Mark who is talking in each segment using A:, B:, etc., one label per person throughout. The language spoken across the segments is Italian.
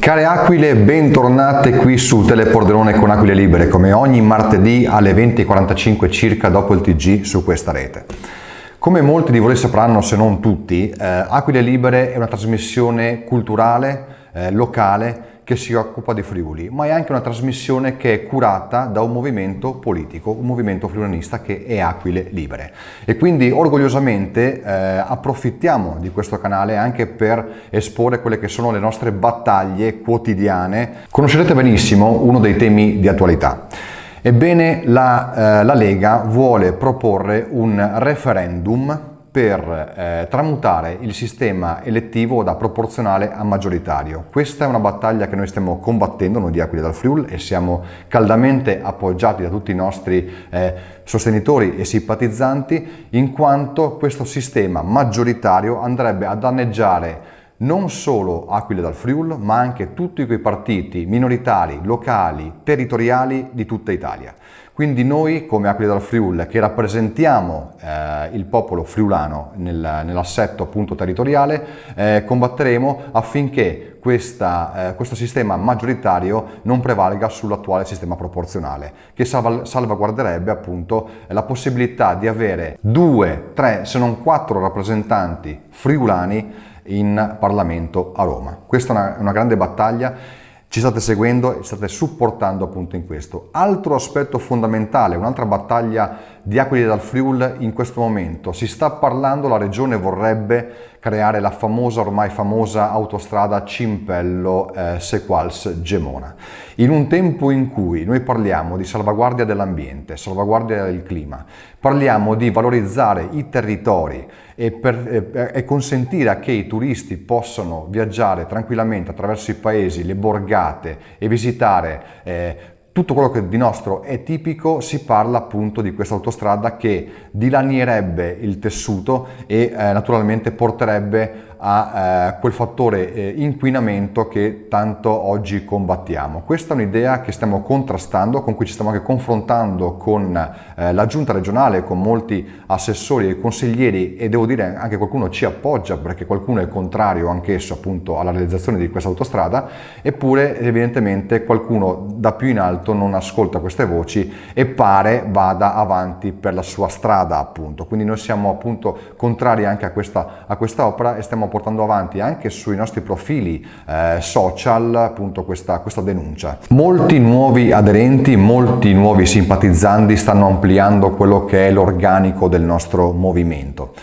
A: Care aquile, bentornate qui su Teleporderone con Aquile Libere, come ogni martedì alle 20:45 circa dopo il TG su questa rete. Come molti di voi sapranno, se non tutti, Aquile Libere è una trasmissione culturale, locale, che si occupa di Friuli, ma è anche una trasmissione che è curata da un movimento politico, un movimento friulanista che è Aquile Libere. E quindi orgogliosamente approfittiamo di questo canale anche per esporre quelle che sono le nostre battaglie quotidiane. Conoscerete benissimo uno dei temi di attualità. Ebbene, la Lega vuole proporre un referendum per tramutare il sistema elettivo da proporzionale a maggioritario. Questa è una battaglia che noi stiamo combattendo, noi di Aquile dal Friuli, e siamo caldamente appoggiati da tutti i nostri sostenitori e simpatizzanti, in quanto questo sistema maggioritario andrebbe a danneggiare non solo Aquile dal Friuli, ma anche tutti quei partiti minoritari, locali, territoriali di tutta Italia. Quindi noi, come Aquile dal Friuli, che rappresentiamo il popolo friulano nell'assetto appunto territoriale, combatteremo affinché questo sistema maggioritario non prevalga sull'attuale sistema proporzionale, che salvaguarderebbe appunto la possibilità di avere 2, 3, se non 4 rappresentanti friulani in Parlamento a Roma. Questa è una grande battaglia. Ci state seguendo e state supportando appunto in questo. Altro aspetto fondamentale, un'altra battaglia di Aquile dal Friuli in questo momento. Si sta parlando, la regione vorrebbe creare la ormai famosa autostrada Cimpello-Sequals-Gemona. In un tempo in cui noi parliamo di salvaguardia dell'ambiente, salvaguardia del clima, parliamo di valorizzare i territori e consentire a che i turisti possano viaggiare tranquillamente attraverso i paesi, le borgate e visitare tutto quello che di nostro è tipico, si parla appunto di questa autostrada che dilanierebbe il tessuto e naturalmente porterebbe a quel fattore inquinamento che tanto oggi combattiamo. Questa è un'idea che stiamo contrastando, con cui ci stiamo anche confrontando con la giunta regionale, con molti assessori e consiglieri, e devo dire anche qualcuno ci appoggia perché qualcuno è contrario anch'esso appunto alla realizzazione di questa autostrada, eppure evidentemente qualcuno da più in alto non ascolta queste voci e pare vada avanti per la sua strada appunto. Quindi noi siamo appunto contrari anche a questa opera e stiamo portando avanti anche sui nostri profili social appunto questa denuncia. Molti nuovi aderenti, molti nuovi simpatizzanti stanno ampliando quello che è l'organico del nostro movimento.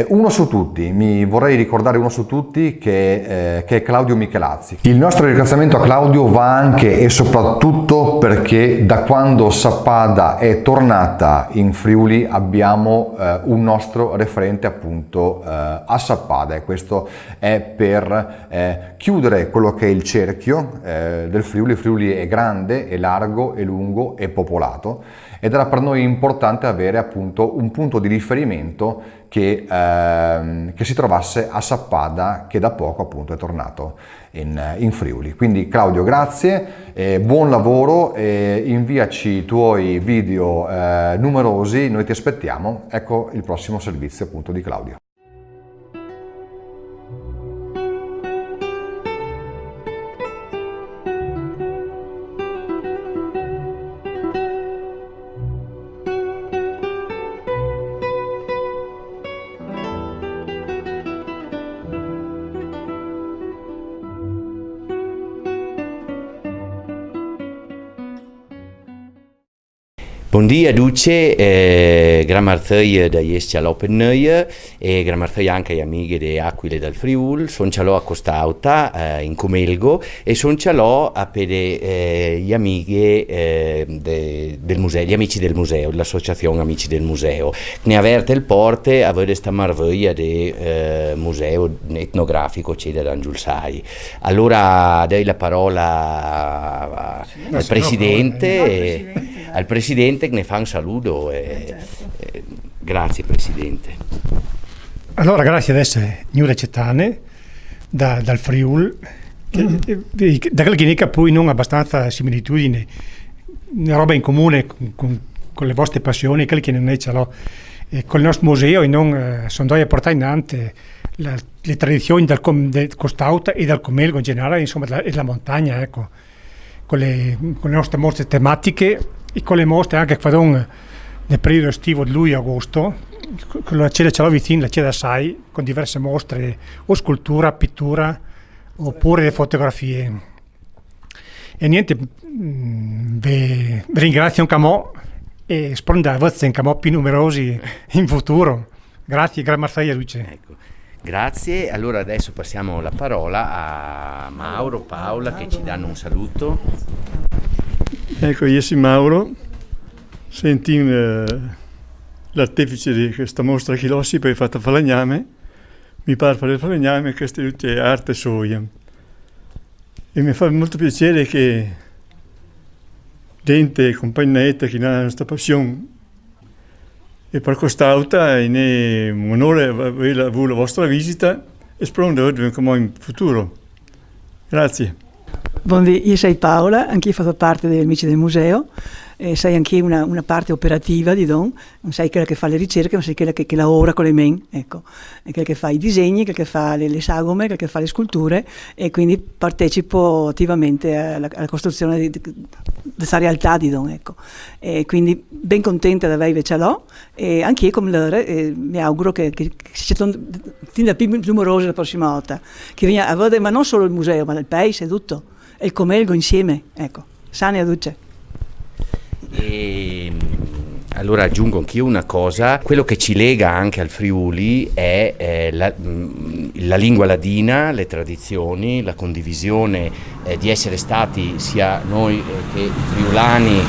A: Uno su tutti, mi vorrei ricordare uno su tutti che è Claudio Michelazzi. Il nostro ringraziamento a Claudio va anche e soprattutto perché da quando Sappada è tornata in Friuli abbiamo un nostro referente appunto a Sappada, e questo è per chiudere quello che è il cerchio del Friuli. Il Friuli è grande, è largo, è lungo, è popolato, ed era per noi importante avere appunto un punto di riferimento che si trovasse a Sappada, che da poco appunto è tornato in Friuli. Quindi Claudio, grazie, buon lavoro, inviaci i tuoi video numerosi, noi ti aspettiamo. Ecco il prossimo servizio appunto di Claudio.
B: Bon dia Duce, gramarthei da Iesti all'Open e gramarthei anche gli amici di Aquile dal Friuli. Sono cialò a Costauta in Comelgo e sono cialò a pede gli amici del museo, gli amici del museo, l'associazione Amici del Museo. Ne averte il porte a vedere sta maraviglia del museo etnografico c'è da Angiulsai. Allora dai la parola al presidente che ne fa un saluto grazie Presidente.
C: Allora grazie adesso Gnure Cetane dal Friuli, da quel che poi non abbastanza similitudine, una roba in comune con le vostre passioni, quel che non è ce l'ho con il nostro museo, e non sono due a portare in avanti le tradizioni del Costauta e del Comelgo in generale, insomma, e della montagna, ecco, con le nostre mostre tematiche e con le mostre anche che fanno nel periodo estivo di luglio-agosto, con la Ceda ce l'ho vicino, la Ceda Sai, con diverse mostre, o scultura, pittura, oppure le fotografie. E niente, vi ringrazio anche a mo' e spero da voi più numerosi in futuro. Grazie, grazie a Luce.
B: Ecco. Grazie, allora adesso passiamo la parola a Mauro, Paola che ci danno un saluto.
D: Ecco, io sono Mauro, senti l'artefice di questa mostra che l'ho poi fatta falegname, mi pare fare il falegname, questa è arte soia. E mi fa molto piacere che gente, compagnetta che hanno questa passione e per Costauta è un onore avere la vostra visita e spero di vedere come in futuro. Grazie.
E: Buongiorno, io sono Paola, anch'io faccio parte degli amici del museo, sei anche una parte operativa di Don, non sei quella che fa le ricerche, ma sei quella che lavora con le mani, ecco, è quella che fa i disegni, quella che fa le sagome, quella che fa le sculture e quindi partecipo attivamente alla costruzione di questa realtà di Don, ecco. E quindi ben contenta di avervi ce l'ho e anche io come loro mi auguro che siano più numerosi la prossima volta, che venga a vedere ma non solo il museo, ma il paese e tutto, e il Comelgo insieme, ecco, sani a duce.
B: E allora aggiungo anch'io una cosa, quello che ci lega anche al Friuli è la lingua ladina, le tradizioni, la condivisione di essere stati sia noi che i friulani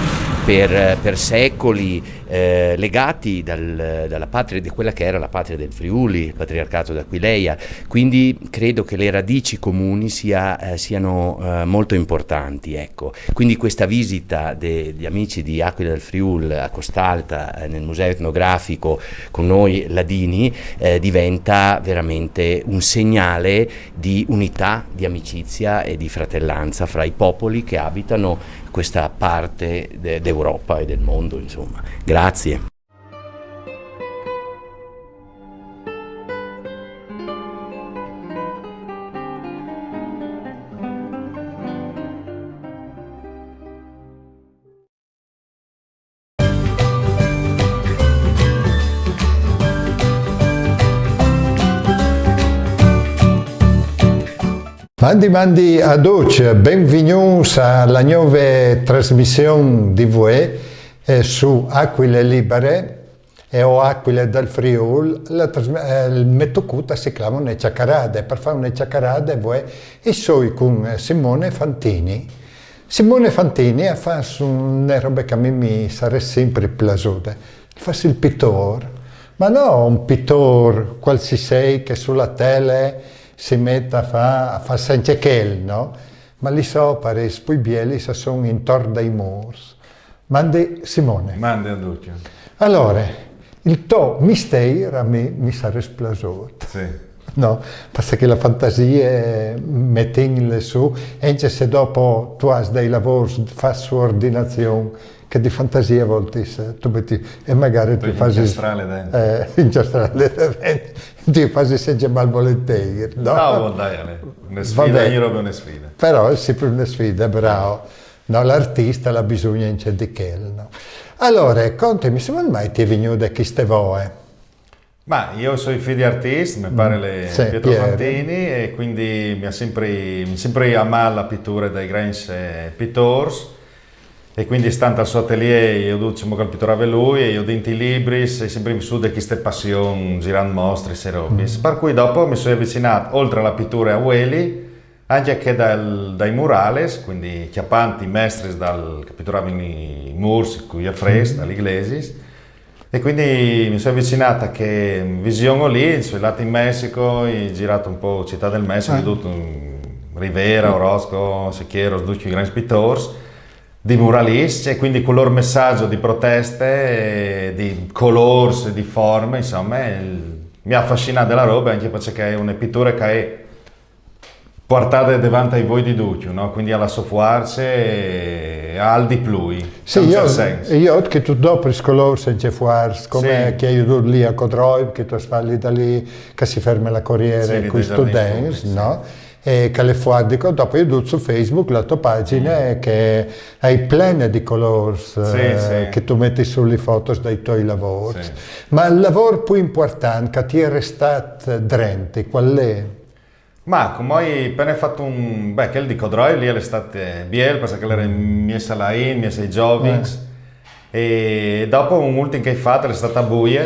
B: per secoli legati dalla patria, di quella che era la patria del Friuli, il patriarcato d'Aquileia, quindi credo che le radici comuni siano molto importanti, ecco. Quindi questa visita di amici di Aquila del Friuli a Costalta nel museo etnografico con noi ladini diventa veramente un segnale di unità, di amicizia e di fratellanza fra i popoli che abitano questa parte d'Europa e del mondo, insomma. Grazie.
F: Mandi a tutti, benvenuti alla nuova trasmissione di voi su Aquile Libere e o Aquile del Friuli. Il metocuta si chiama una ciaccarade, per fare una ciaccarade voi e sono con Simone Fantini. Simone Fantini ha fatto una roba che a me mi sarebbe sempre piaciuta, fa il pittore, ma non un pittore qualsiasi che sulla tele si mette a fare senza quel, no? Ma lì sopra, poi bieli, sono intorno ai muri. Mandi Simone.
G: Mandi a Duccio.
F: Allora, il tuo mistero a me mi sarebbe piaciuto.
G: Sì.
F: No, perché la fantasia mette su, anche se dopo tu hai dei lavori, fai sua ordinazione, che di fantasia a volte tu metti, e magari tu fai
G: incastrare dentro.
F: Ti fai sempre malvolentieri, no?
G: No, dai, una sfida, io roba una sfida.
F: Però è sempre una sfida, bravo. No, l'artista ha bisogno anche di quello, no? Allora, contami, secondo me ti è venuto da queste voce?
G: Ma io sono figlio di artisti, mi pare Pietro Fantini, e quindi mi ha sempre amato la pittura dei grandi pittori. E quindi stando al suo atelier io diciamo che pitturava lui e io dentro i libri e sempre vissuto di queste passioni girando mostre e robe. Per cui dopo mi sono avvicinato oltre alla pittura a Ueli anche che dai murales, quindi chiappanti mestri che pitturavano i muri qui a fresco, dagli inglesi. E quindi mi sono avvicinato a che visione lì, sono andato in Messico, ho girato un po' Città del Messico, ho veduto Rivera, Orozco, Sequeiros, tutti i grandi pittori. Di muralisti e quindi con il loro messaggio di proteste, di colori, di forme, insomma, mi ha affascinato della roba anche perché è una pittura che è portate davanti ai voi di Duccio, no? Quindi alla soffuarsi al di più.
F: Sì, io che tu dopo scolor senza fuarsi, come che io lì a Codroid, che tu sfalli da lì, che si ferma la corriere, questo dance, no? E che le fuardico, dopo io do su Facebook la tua pagina che hai plena di colori che tu metti sulle foto dei tuoi lavori. Sì. Ma il lavoro più importante che ti è restato dentro, qual è?
G: Ma come hai appena fatto che il di Codroid lì è stato biel, perché era messa là in, messa ai Jovings, e dopo un ultimo che hai fatto è stata buia,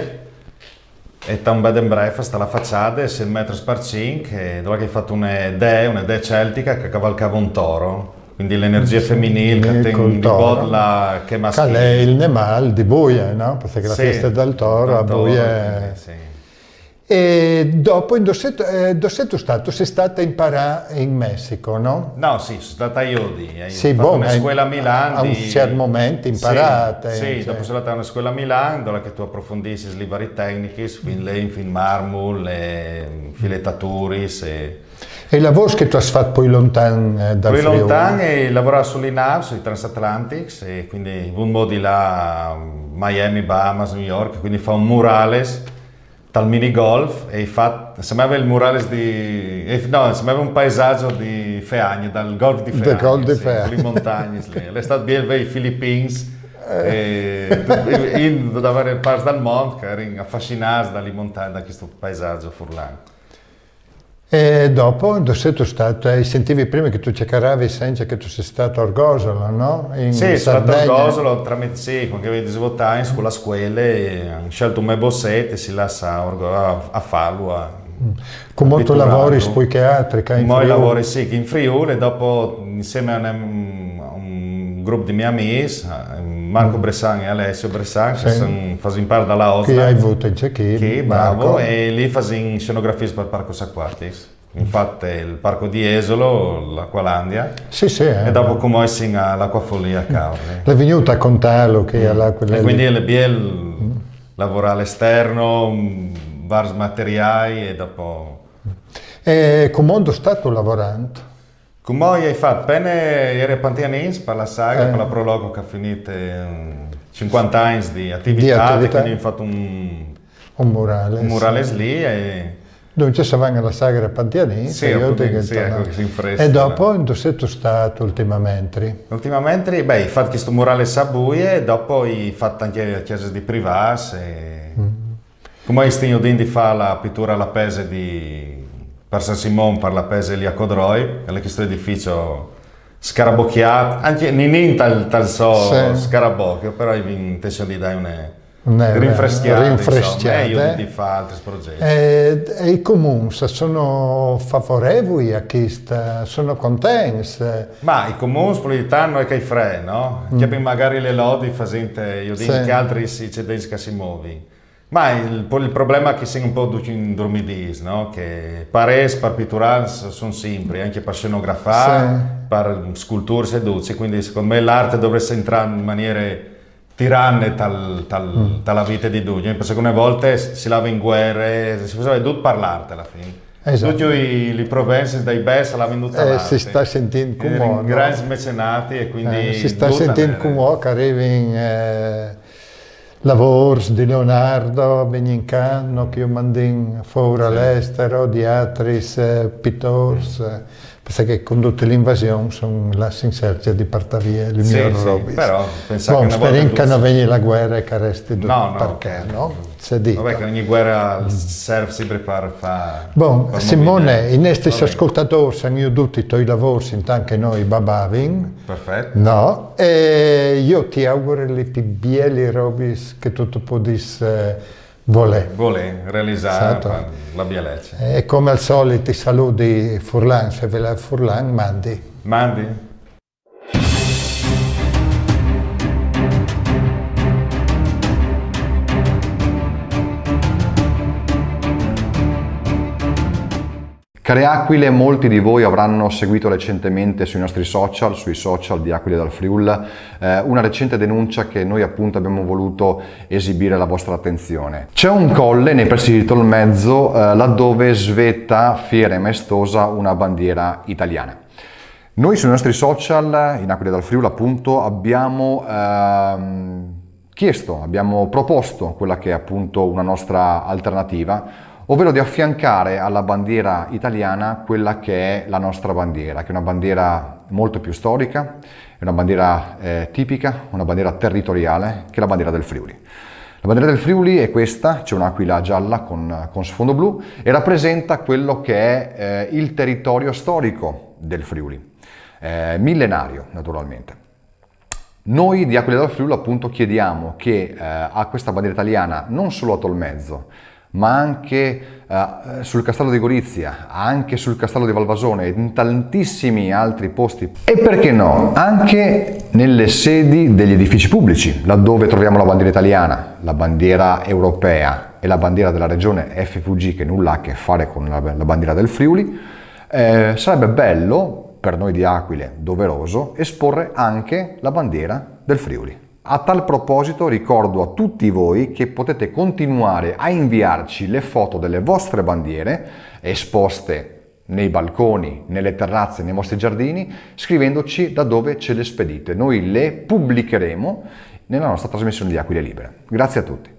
G: e un bed and breakfast alla facciata, 6 metri per 5, dove hai fatto un'idea celtica che cavalcava un toro, quindi l'energia femminile che tem di bodla che maschile.
F: Che è il Nemal di Buia, no? Perché la festa del toro a Buia.
G: Sì.
F: E dopo, dove sei stato? Sei stata a imparare in Messico, no?
G: No, sì, sono stata io lì.
F: Sì,
G: ho fatto una scuola a Milano.
F: A un certo momento imparate.
G: Sì, dopo sono andata a una scuola a Milano dove tu approfondissi le varie tecniche, fin marmol, filettature.
F: E i lavori che tu hai fatto poi lontano dal Friuli?
G: Poi lontano e lavoravo sulle navi, sui transatlantics, e quindi un po' di là, Miami, Bahamas, New York, quindi fa un murales dal mini golf e sembrava il murales sembrava un paesaggio di Feagni, dal golf di Feagni, le montagne, le state bien ai Philippines, da varie parti del mondo che erano affascinati dalle montagne, da questo paesaggio furlano.
F: E dopo, dove sei stato? Sentivi prima che tu cercavi senza che tu sei stato a Orgosolo, no?
G: Sì, sono stato a Orgosolo tramite quando avevo 18 anni con la scuola e ho scelto un mio bossetto e si lascia a farlo.
F: Come tu lavori poi che altri?
G: Come lavoro sì, in Friuli e dopo insieme a un gruppo di miei amici, Marco Bressan e Alessio Bressan, che fanno parte dalla OSNA.
F: Che hai avuto in Cecchino.
G: Che bravo, e lì fanno scenografie per Parco Aquatics. Infatti il parco di Esolo, l'Acqualandia, e dopo come si all'Acquafollia a Caorle.
F: È venuta a contarlo che
G: e quindi è biel lavorare all'esterno, vari materiali e dopo...
F: E come è stato lavorando?
G: Come hai fatto? Appena eri a Pantianins per la saga, per la prologo che ha finito 50 anni di attività. E quindi ho fatto un murales lì e...
F: Dove c'è Savanga la sagra Pantianini, e dopo dove sei stato ultimamente?
G: Ultimamente, ho fatto questo murale a Buie e dopo ho fatto anche chiese di privati. Come stigno di fare la pittura alla Pese per San Simone, per la Pese lì a Codroid, è questo edificio scarabocchiato, anche non tal scarabocchio, però ho intenzione di dare rinfreschiare di fare altri progetti.
F: E i comuni sono favorevoli a questo, sono contenti?
G: Ma i comuni spolitano è che fre, no? Che magari le lodi facente, io dico che altri si cedessi che si muovi. Ma il problema è che siamo un po' in dormidis, no? Che pares per pitturare sono sempre, anche per scenografare, per sculture seduce, quindi secondo me l'arte dovrebbe entrare in maniere tiranne dalla vita di Dugno, perché alcune volte si lava in guerre, si faceva tutto parlare alla fine.
F: Esatto.
G: Tutti i provensi dai Bess la venduta l'arte.
F: Si sta sentendo come
G: grandi mecenati e quindi
F: si sta sentendo come che arrivano lavori di Leonardo Benincano che io mando fuori all'estero di altri pittori. Perché con tutte le invasioni sono là in cerca di portare via le mie robe.
G: Però pensavo che
F: speriamo che non venga la guerra e che resti perché no?
G: Vabbè che ogni guerra serve sempre per fare.
F: Simone, i nostri ascoltatori sanno tutti i tuoi lavori intanto che noi babavin.
G: Perfetto.
F: No? E io ti auguro le più belle robe che tu potessi Volè
G: realizzare la Bialecce.
F: E come al solito i saluti Furlan, se ve la Furlan
G: mandi.
A: Care Aquile, molti di voi avranno seguito recentemente sui nostri social, sui social di Aquile dal Friul, una recente denuncia che noi appunto abbiamo voluto esibire alla vostra attenzione. C'è un colle nei pressi di Tolmezzo laddove svetta fiera e maestosa una bandiera italiana. Noi sui nostri social, in Aquile dal Friul appunto, abbiamo abbiamo proposto quella che è appunto una nostra alternativa, ovvero di affiancare alla bandiera italiana quella che è la nostra bandiera, che è una bandiera molto più storica, è una bandiera tipica, una bandiera territoriale, che è la bandiera del Friuli. La bandiera del Friuli è questa, c'è un'aquila gialla con sfondo blu e rappresenta quello che è il territorio storico del Friuli, millenario naturalmente. Noi di Aquile dal Friuli appunto chiediamo che a questa bandiera italiana, non solo a Tolmezzo, ma anche sul Castello di Gorizia, anche sul Castello di Valvasone e in tantissimi altri posti, e perché no, anche nelle sedi degli edifici pubblici, laddove troviamo la bandiera italiana, la bandiera europea e la bandiera della regione FVG, che nulla ha a che fare con la bandiera del Friuli, sarebbe bello, per noi di Aquile, doveroso, esporre anche la bandiera del Friuli. A tal proposito ricordo a tutti voi che potete continuare a inviarci le foto delle vostre bandiere esposte nei balconi, nelle terrazze, nei vostri giardini, scrivendoci da dove ce le spedite. Noi le pubblicheremo nella nostra trasmissione di Aquile Libere. Grazie a tutti.